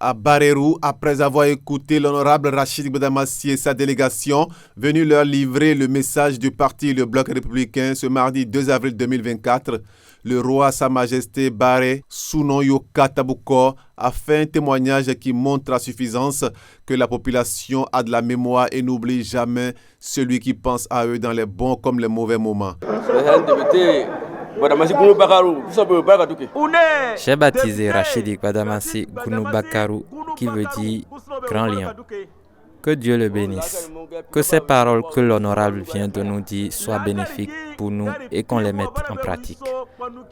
À Barérou, après avoir écouté l'honorable Rachid Gbadamassi et sa délégation, venu leur livrer le message du parti Le Bloc républicain ce mardi 2 avril 2024, le roi Sa Majesté Baré Sounon-Yoka Tabouko a fait un témoignage qui montre à suffisance que la population a de la mémoire et n'oublie jamais celui qui pense à eux dans les bons comme les mauvais moments. J'ai baptisé Rachid Gbadamassi Gounou Bakarou, qui veut dire grand lion. Que Dieu le bénisse. Que ces paroles que l'honorable vient de nous dire soient bénéfiques pour nous et qu'on les mette en pratique.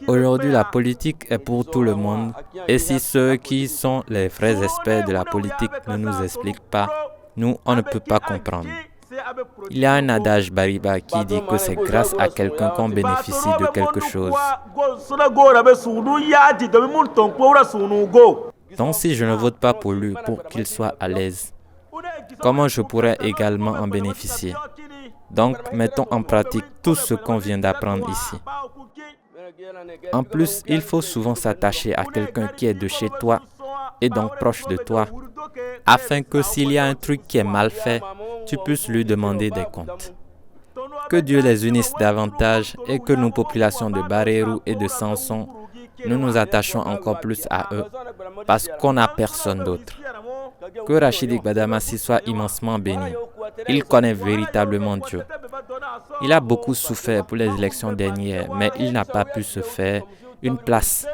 Aujourd'hui, la politique est pour tout le monde et si ceux qui sont les vrais experts de la politique ne nous expliquent pas, nous, on ne peut pas comprendre. Il y a un adage bariba qui dit que c'est grâce à quelqu'un qu'on bénéficie de quelque chose. Donc si je ne vote pas pour lui pour qu'il soit à l'aise, comment je pourrais également en bénéficier? Donc mettons en pratique tout ce qu'on vient d'apprendre ici. En plus, il faut souvent s'attacher à quelqu'un qui est de chez toi et donc proche de toi, afin que s'il y a un truc qui est mal fait, tu puisses lui demander des comptes. Que Dieu les unisse davantage et que nous, populations de Barérou et de Sanson, nous nous attachons encore plus à eux, parce qu'on n'a personne d'autre. Que Rachid Gbadamassi soit immensément béni. Il connaît véritablement Dieu. Il a beaucoup souffert pour les élections dernières, mais il n'a pas pu se faire une place.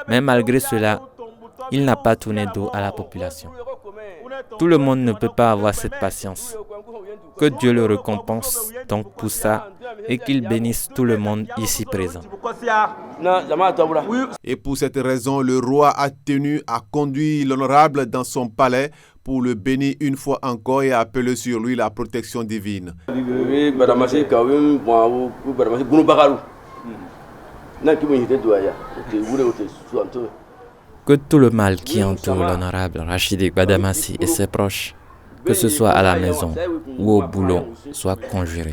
Mais malgré cela, il n'a pas tourné dos à la population. Tout le monde ne peut pas avoir cette patience. Que Dieu le récompense donc pour ça et qu'il bénisse tout le monde ici présent. Et pour cette raison, le roi a tenu à conduire l'honorable dans son palais pour le bénir une fois encore et appeler sur lui la protection divine. Que tout le mal qui entoure l'honorable Rachid Gbadamassi et ses proches, que ce soit à la maison ou au boulot, soit conjuré.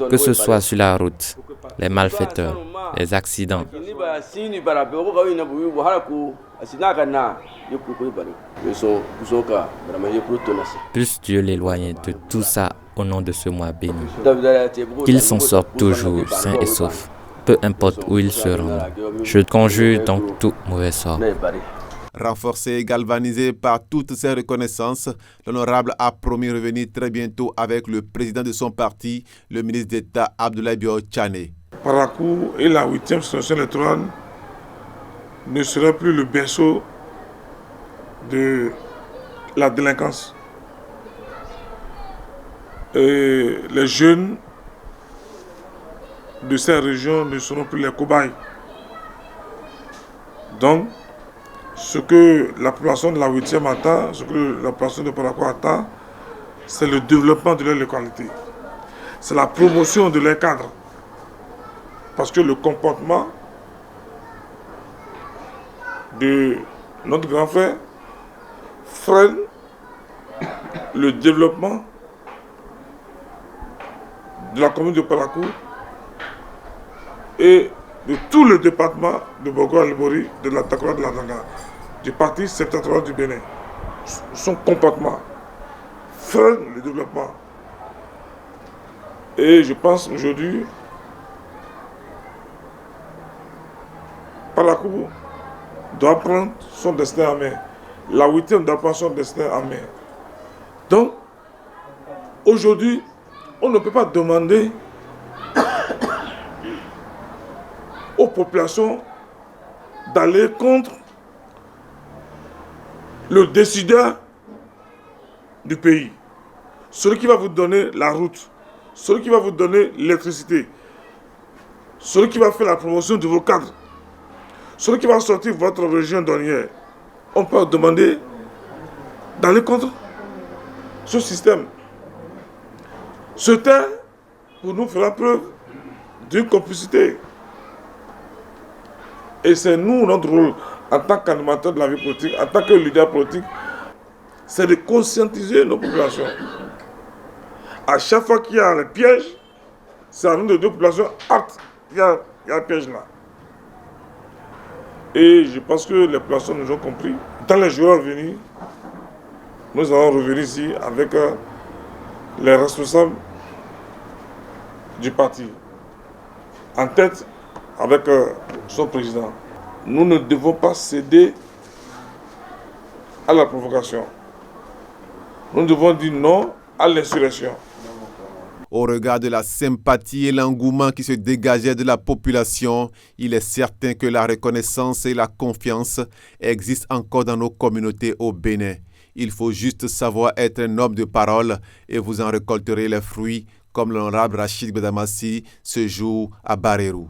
Que ce soit sur la route, les malfaiteurs, les accidents. Puisse Dieu l'éloigner de tout ça au nom de ce mois béni. Qu'il s'en sorte toujours sain et sauf, peu importe où il se rend. Je conjure donc tout mauvais sort. Renforcé et galvanisé par toutes ces reconnaissances, l'honorable a promis revenir très bientôt avec le président de son parti, le ministre d'État Abdoulaye Bio Tchane. Parakou et la 8e circonscription électorale ne seraient plus le berceau de la délinquance. Et les jeunes de ces régions ne seront plus les cobayes. Donc, ce que la population de la 8e attend, ce que la population de Parakou attend, c'est le développement de leur localité. C'est la promotion de leurs cadres. Parce que le comportement de notre grand frère freine le développement de la commune de Parakou et de tout le département de Bogo-Alibori, de la Takora de la Danga, du parti septentrional du Bénin. Son comportement freine le développement. Et je pense aujourd'hui, Parakou doit prendre son destin en main. La 8e doit prendre son destin en main. Donc, aujourd'hui, on ne peut pas demander aux populations d'aller contre le décideur du pays. Celui qui va vous donner la route, celui qui va vous donner l'électricité, celui qui va faire la promotion de vos cadres, celui qui va sortir votre région douanière. On peut demander d'aller contre ce système. Ce terre, pour nous, fera preuve d'une complicité. Et c'est nous, notre rôle, en tant qu'animateur de la vie politique, en tant que leader politique, c'est de conscientiser nos populations. À chaque fois qu'il y a un piège, C'est à nous de deux populations aptes. Il y a un piège là. Et je pense que les populations nous ont compris. Dans les jours à venir, nous allons revenir ici avec les responsables du parti, en tête avec son président. Nous ne devons pas céder à la provocation. Nous devons dire non à l'insurrection. Au regard de la sympathie et l'engouement qui se dégageait de la population, il est certain que la reconnaissance et la confiance existent encore dans nos communautés au Bénin. Il faut juste savoir être un homme de parole et vous en récolterez les fruits, comme l'honorable Rachid Gbedamassi ce jour à Barérou.